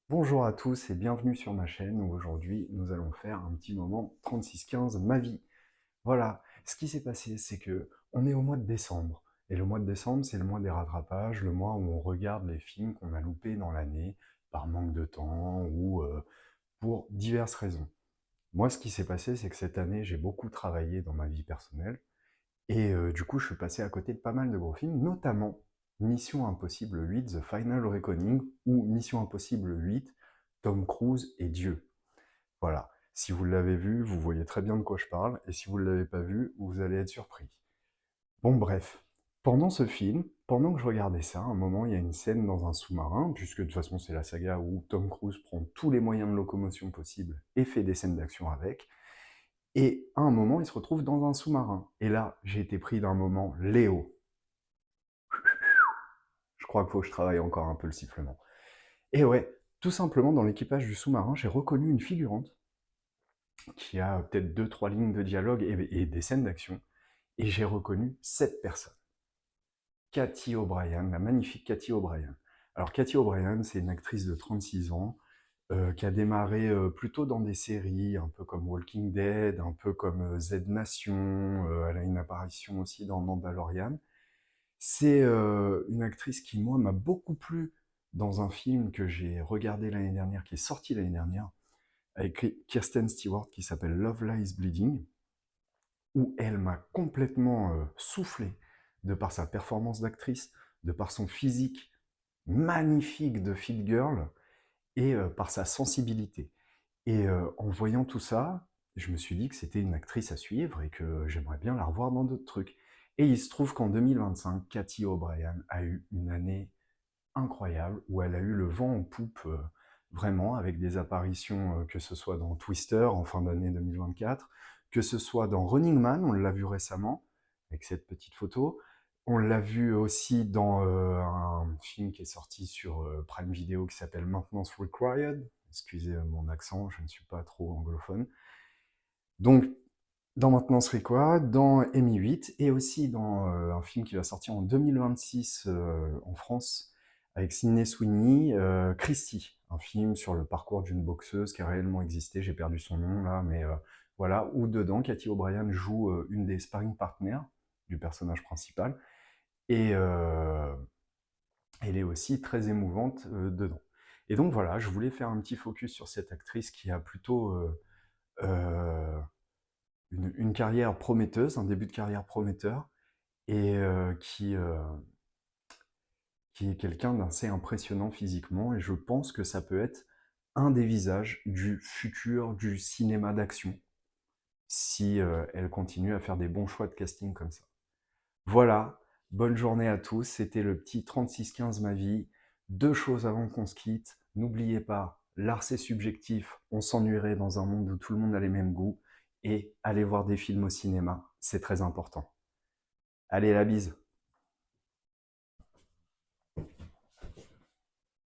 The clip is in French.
Bonjour à tous et bienvenue sur ma chaîne où aujourd'hui nous allons faire un petit moment 36-15 ma vie. Voilà, ce qui s'est passé c'est que on est au mois de décembre et le mois de décembre c'est le mois des rattrapages, le mois où on regarde les films qu'on a loupés dans l'année par manque de temps ou pour diverses raisons. Moi ce qui s'est passé c'est que cette année j'ai beaucoup travaillé dans ma vie personnelle et du coup je suis passé à côté de pas mal de gros films, notamment Mission Impossible 8, The Final Reckoning ou Mission Impossible 8, Tom Cruise et Dieu. Voilà. Si vous l'avez vu, vous voyez très bien de quoi je parle, et si vous ne l'avez pas vu, vous allez être surpris. Bon, bref. Pendant ce film, pendant que je regardais ça, à un moment, il y a une scène dans un sous-marin, puisque de toute façon, c'est la saga où Tom Cruise prend tous les moyens de locomotion possibles et fait des scènes d'action avec. Et à un moment, il se retrouve dans un sous-marin. Et là, j'ai été pris d'un moment Léo. Je crois qu'il faut que je travaille encore un peu le sifflement. Et ouais, tout simplement, dans l'équipage du sous-marin, j'ai reconnu une figurante qui a peut-être deux, trois lignes de dialogue et des scènes d'action. Et j'ai reconnu cette personne. Cathy O'Brien, la magnifique Cathy O'Brien. Alors Cathy O'Brien, c'est une actrice de 36 ans qui a démarré plutôt dans des séries, un peu comme Walking Dead, un peu comme Z Nation, elle a une apparition aussi dans Mandalorian. C'est une actrice qui, moi, m'a beaucoup plu dans un film que j'ai regardé l'année dernière, qui est sorti l'année dernière, avec Kirsten Stewart, qui s'appelle Love Lies Bleeding, où elle m'a complètement soufflé de par sa performance d'actrice, de par son physique magnifique de fit girl et par sa sensibilité. Et en voyant tout ça, je me suis dit que c'était une actrice à suivre et que j'aimerais bien la revoir dans d'autres trucs. Et il se trouve qu'en 2025, Cathy O'Brien a eu une année incroyable où elle a eu le vent en poupe vraiment avec des apparitions que ce soit dans Twister en fin d'année 2024, que ce soit dans Running Man, on l'a vu récemment avec cette petite photo, on l'a vu aussi dans un film qui est sorti sur Prime Video qui s'appelle Maintenance Required. Excusez mon accent, je ne suis pas trop anglophone. Donc, dans Maintenance Required, dans Emmy 8, et aussi dans un film qui va sortir en 2026 en France, avec Sydney Sweeney, Christy, un film sur le parcours d'une boxeuse qui a réellement existé, j'ai perdu son nom là, mais voilà, où dedans, Cathy O'Brien joue une des sparring partners du personnage principal, et elle est aussi très émouvante dedans. Et donc voilà, je voulais faire un petit focus sur cette actrice qui a plutôt euh, une carrière prometteuse, un début de carrière prometteur, et qui est quelqu'un d'assez impressionnant physiquement, et je pense que ça peut être un des visages du futur du cinéma d'action, si elle continue à faire des bons choix de casting comme ça. Voilà, bonne journée à tous, c'était le petit 36-15 ma vie. Deux choses avant qu'on se quitte, n'oubliez pas, l'art c'est subjectif, on s'ennuierait dans un monde où tout le monde a les mêmes goûts, et allez voir des films au cinéma, c'est très important. Allez, la bise.